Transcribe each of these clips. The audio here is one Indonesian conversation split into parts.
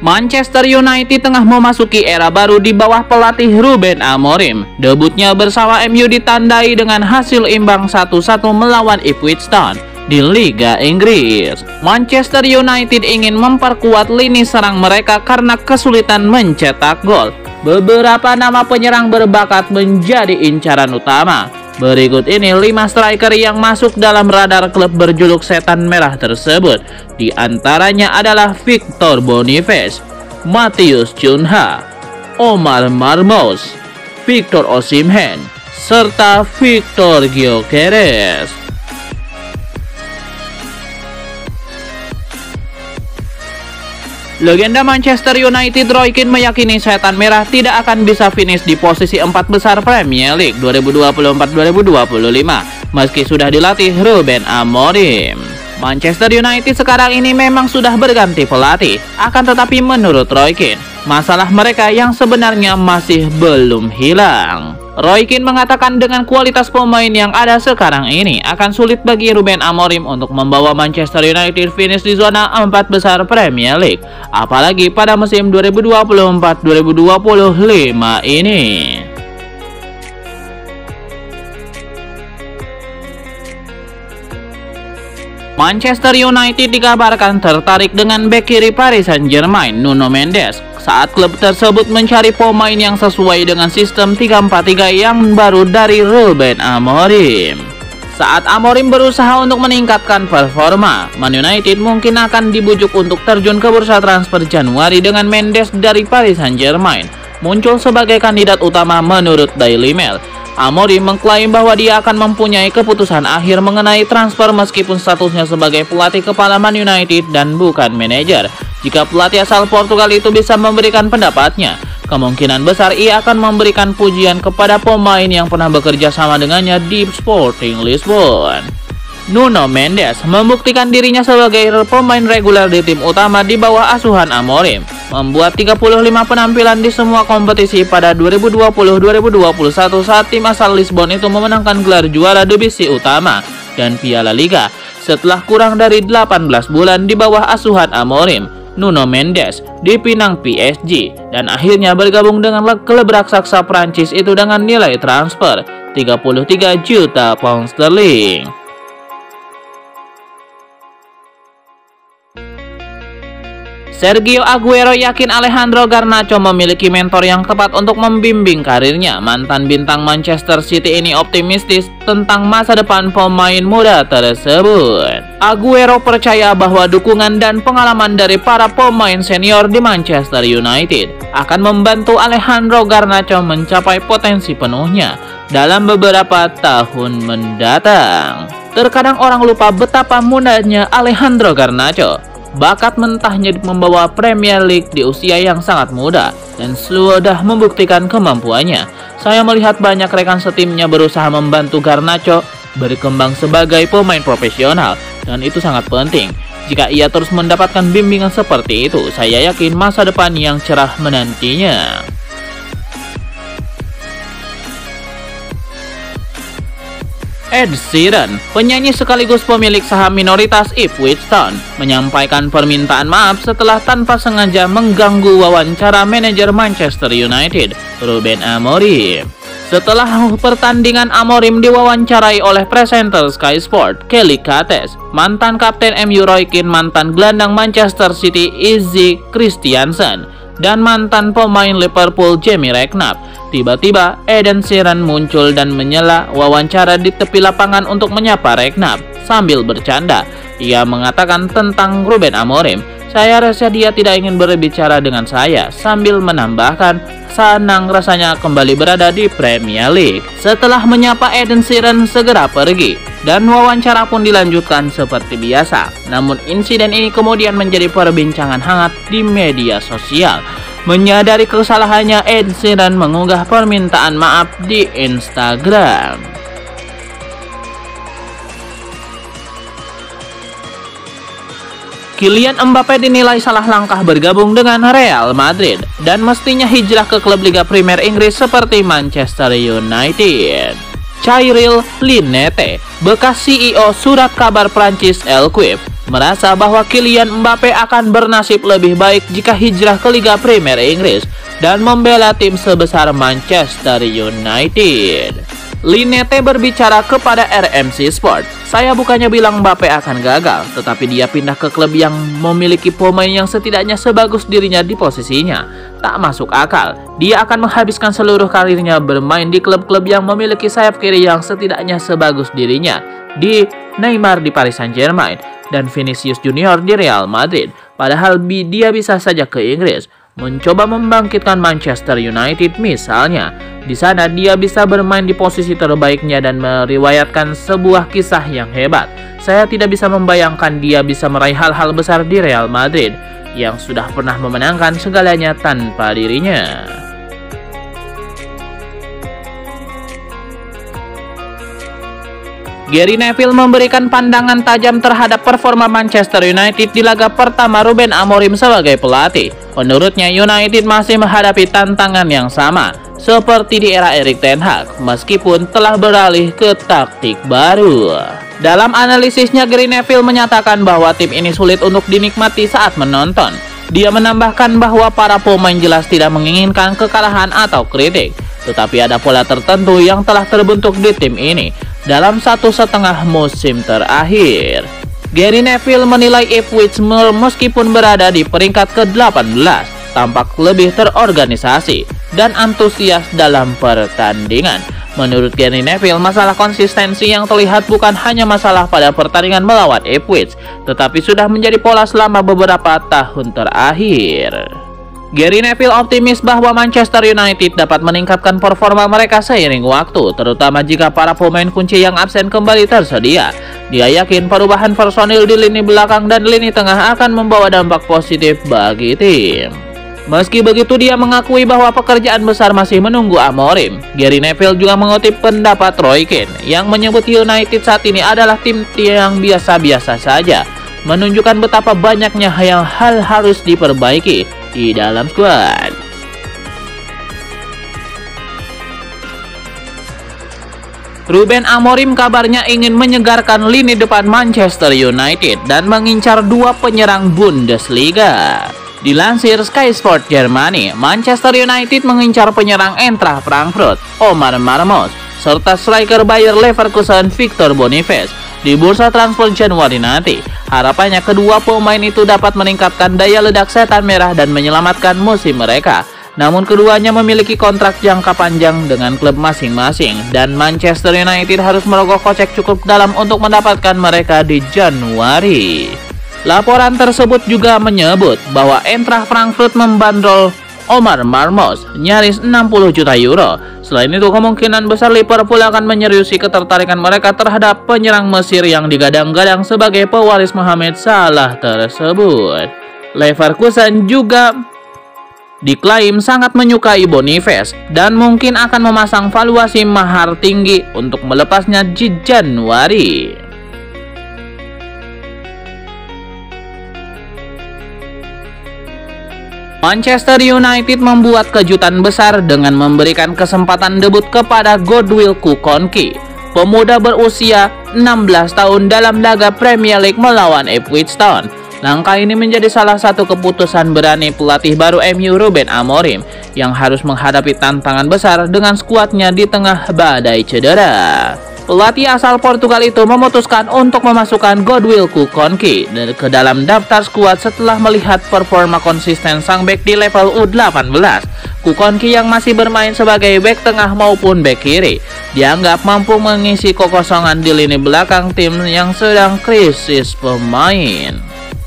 Manchester United tengah memasuki era baru di bawah pelatih Ruben Amorim. Debutnya bersama MU ditandai dengan hasil imbang 1-1 melawan Ipswich Town di Liga Inggris. Manchester United ingin memperkuat lini serang mereka karena kesulitan mencetak gol. Beberapa nama penyerang berbakat menjadi incaran utama. Berikut ini 5 striker yang masuk dalam radar klub berjuluk Setan Merah tersebut. Di antaranya adalah Victor Boniface, Matheus Cunha, Omar Marmoush, Victor Osimhen, serta Victor Gyökeres. Legenda Manchester United Roy Keane meyakini Setan Merah tidak akan bisa finish di posisi 4 besar Premier League 2024-2025 meski sudah dilatih Ruben Amorim. Manchester United sekarang ini memang sudah berganti pelatih, akan tetapi menurut Roy Keane, masalah mereka yang sebenarnya masih belum hilang. Roy Keane mengatakan dengan kualitas pemain yang ada sekarang ini akan sulit bagi Ruben Amorim untuk membawa Manchester United finish di zona 4 besar Premier League, apalagi pada musim 2024-2025 ini. Manchester United dikabarkan tertarik dengan bek kiri Paris Saint-Germain, Nuno Mendes, saat klub tersebut mencari pemain yang sesuai dengan sistem 3-4-3 yang baru dari Ruben Amorim. Saat Amorim berusaha untuk meningkatkan performa, Man United mungkin akan dibujuk untuk terjun ke bursa transfer Januari dengan Mendes dari Paris Saint-Germain muncul sebagai kandidat utama menurut Daily Mail. Amorim mengklaim bahwa dia akan mempunyai keputusan akhir mengenai transfer meskipun statusnya sebagai pelatih kepala Man United dan bukan manajer. Jika pelatih asal Portugal itu bisa memberikan pendapatnya, kemungkinan besar ia akan memberikan pujian kepada pemain yang pernah bekerja sama dengannya di Sporting Lisbon. Nuno Mendes membuktikan dirinya sebagai pemain reguler di tim utama di bawah asuhan Amorim, membuat 35 penampilan di semua kompetisi pada 2020-2021 saat tim asal Lisbon itu memenangkan gelar juara divisi utama dan Piala Liga. Setelah kurang dari 18 bulan di bawah asuhan Amorim, Nuno Mendes dipinang PSG dan akhirnya bergabung dengan klub raksasa Prancis itu dengan nilai transfer 33 juta pound sterling. Sergio Aguero yakin Alejandro Garnacho memiliki mentor yang tepat untuk membimbing karirnya. Mantan bintang Manchester City ini optimistis tentang masa depan pemain muda tersebut. Aguero percaya bahwa dukungan dan pengalaman dari para pemain senior di Manchester United akan membantu Alejandro Garnacho mencapai potensi penuhnya dalam beberapa tahun mendatang. Terkadang orang lupa betapa mudanya Alejandro Garnacho. Bakat mentahnya membawa Premier League di usia yang sangat muda dan sudah membuktikan kemampuannya. Saya melihat banyak rekan setimnya berusaha membantu Garnacho berkembang sebagai pemain profesional dan itu sangat penting. Jika ia terus mendapatkan bimbingan seperti itu, saya yakin masa depan yang cerah menantinya. Ed Sheeran, penyanyi sekaligus pemilik saham minoritas Ipswich Town, menyampaikan permintaan maaf setelah tanpa sengaja mengganggu wawancara manajer Manchester United, Ruben Amorim. Setelah pertandingan, Amorim diwawancarai oleh presenter Sky Sport, Kelly Cates, mantan kapten MU Roy Keane, mantan gelandang Manchester City Izzy Christiansen, dan mantan pemain Liverpool Jamie Redknapp. Tiba-tiba Ed Sheeran muncul dan menyela wawancara di tepi lapangan untuk menyapa Redknapp sambil bercanda. Ia mengatakan tentang Ruben Amorim, "Saya rasa dia tidak ingin berbicara dengan saya," sambil menambahkan, "Senang rasanya kembali berada di Premier League." Setelah menyapa, Ed Sheeran segera pergi dan wawancara pun dilanjutkan seperti biasa. Namun insiden ini kemudian menjadi perbincangan hangat di media sosial. Menyadari kesalahannya, Ed Sheeran mengunggah permintaan maaf di Instagram. Kylian Mbappe dinilai salah langkah bergabung dengan Real Madrid dan mestinya hijrah ke klub Liga Premier Inggris seperti Manchester United. Cyril Linete, bekas CEO surat kabar Prancis L'Equipe, merasa bahwa Kylian Mbappe akan bernasib lebih baik jika hijrah ke Liga Premier Inggris dan membela tim sebesar Manchester United. Linete berbicara kepada RMC Sport, "Saya bukannya bilang Mbappe akan gagal, tetapi dia pindah ke klub yang memiliki pemain yang setidaknya sebagus dirinya di posisinya. Tak masuk akal. Dia akan menghabiskan seluruh karirnya bermain di klub-klub yang memiliki sayap kiri yang setidaknya sebagus dirinya. Di Neymar di Paris Saint-Germain dan Vinicius Junior di Real Madrid. Padahal dia bisa saja ke Inggris, mencoba membangkitkan Manchester United misalnya. Di sana dia bisa bermain di posisi terbaiknya dan meriwayatkan sebuah kisah yang hebat. Saya tidak bisa membayangkan dia bisa meraih hal-hal besar di Real Madrid yang sudah pernah memenangkan segalanya tanpa dirinya." Gary Neville memberikan pandangan tajam terhadap performa Manchester United di laga pertama Ruben Amorim sebagai pelatih. Menurutnya, United masih menghadapi tantangan yang sama seperti di era Erik ten Hag, meskipun telah beralih ke taktik baru. Dalam analisisnya, Gary Neville menyatakan bahwa tim ini sulit untuk dinikmati saat menonton. Dia menambahkan bahwa para pemain jelas tidak menginginkan kekalahan atau kritik, tetapi ada pola tertentu yang telah terbentuk di tim ini dalam 1,5 musim terakhir. Gary Neville menilai Ipswich meskipun berada di peringkat ke-18 tampak lebih terorganisasi dan antusias dalam pertandingan. Menurut Gary Neville, masalah konsistensi yang terlihat bukan hanya masalah pada pertandingan melawan Ipswich, tetapi sudah menjadi pola selama beberapa tahun terakhir. Gary Neville optimis bahwa Manchester United dapat meningkatkan performa mereka seiring waktu, terutama jika para pemain kunci yang absen kembali tersedia. Dia yakin perubahan personil di lini belakang dan lini tengah akan membawa dampak positif bagi tim. Meski begitu, dia mengakui bahwa pekerjaan besar masih menunggu Amorim. Gary Neville juga mengutip pendapat Roy Keane yang menyebut United saat ini adalah tim yang biasa-biasa saja, menunjukkan betapa banyaknya hal harus diperbaiki di dalam skuad. Ruben Amorim kabarnya ingin menyegarkan lini depan Manchester United dan mengincar 2 penyerang Bundesliga. Dilansir Sky Sport Germany, Manchester United mengincar penyerang Eintracht Frankfurt, Omar Marmos, serta striker Bayer Leverkusen Victor Boniface di bursa transfer Januari nanti. Harapannya kedua pemain itu dapat meningkatkan daya ledak setan merah dan menyelamatkan musim mereka. Namun keduanya memiliki kontrak jangka panjang dengan klub masing-masing dan Manchester United harus merogoh kocek cukup dalam untuk mendapatkan mereka di Januari. Laporan tersebut juga menyebut bahwa Eintracht Frankfurt membandrol Omar Marmos nyaris 60 juta euro. Selain itu, kemungkinan besar Liverpool akan menyeriusi ketertarikan mereka terhadap penyerang Mesir yang digadang-gadang sebagai pewaris Mohamed Salah tersebut. Leverkusen juga diklaim sangat menyukai Boniface dan mungkin akan memasang valuasi mahar tinggi untuk melepasnya di Januari. Manchester United membuat kejutan besar dengan memberikan kesempatan debut kepada Godwill Kukonki, pemuda berusia 16 tahun dalam laga Premier League melawan Ipswich Town. Langkah ini menjadi salah satu keputusan berani pelatih baru MU Ruben Amorim yang harus menghadapi tantangan besar dengan skuadnya di tengah badai cedera. Pelatih asal Portugal itu memutuskan untuk memasukkan Godwill Kukonki ke dalam daftar skuad setelah melihat performa konsisten sang bek di level U18. Kukonki yang masih bermain sebagai bek tengah maupun bek kiri dianggap mampu mengisi kekosongan di lini belakang tim yang sedang krisis pemain.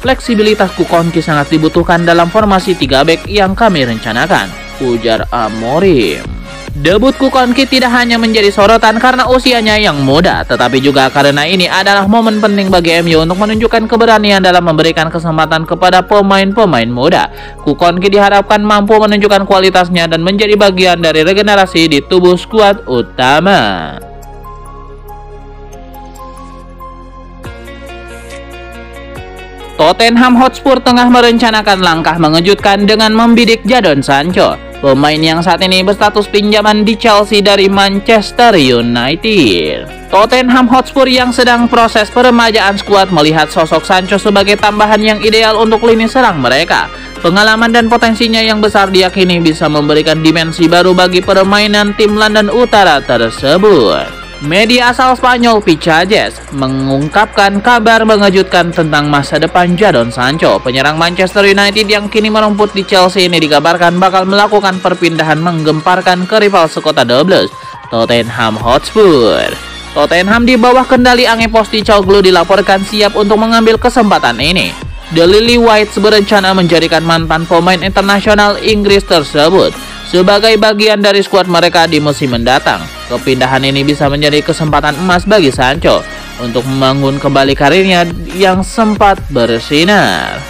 Fleksibilitas Kukonki sangat dibutuhkan dalam formasi 3 bek yang kami rencanakan, ujar Amorim. Debut Kukonki tidak hanya menjadi sorotan karena usianya yang muda, tetapi juga karena ini adalah momen penting bagi MU untuk menunjukkan keberanian dalam memberikan kesempatan kepada pemain-pemain muda. Kukonki diharapkan mampu menunjukkan kualitasnya dan menjadi bagian dari regenerasi di tubuh skuad utama. Tottenham Hotspur tengah merencanakan langkah mengejutkan dengan membidik Jadon Sancho, pemain yang saat ini berstatus pinjaman di Chelsea dari Manchester United. Tottenham Hotspur yang sedang proses peremajaan skuad melihat sosok Sancho sebagai tambahan yang ideal untuk lini serang mereka. Pengalaman dan potensinya yang besar diyakini bisa memberikan dimensi baru bagi permainan tim London Utara tersebut. Media asal Spanyol Pichajes mengungkapkan kabar mengejutkan tentang masa depan Jadon Sancho. Penyerang Manchester United yang kini merumput di Chelsea ini dikabarkan bakal melakukan perpindahan menggemparkan ke rival sekota Dobles, Tottenham Hotspur. Tottenham di bawah kendali Ange Postecoglou dilaporkan siap untuk mengambil kesempatan ini. The Lily Whites berencana menjadikan mantan pemain internasional Inggris tersebut sebagai bagian dari skuad mereka di musim mendatang. Kepindahan ini bisa menjadi kesempatan emas bagi Sancho untuk membangun kembali karirnya yang sempat bersinar.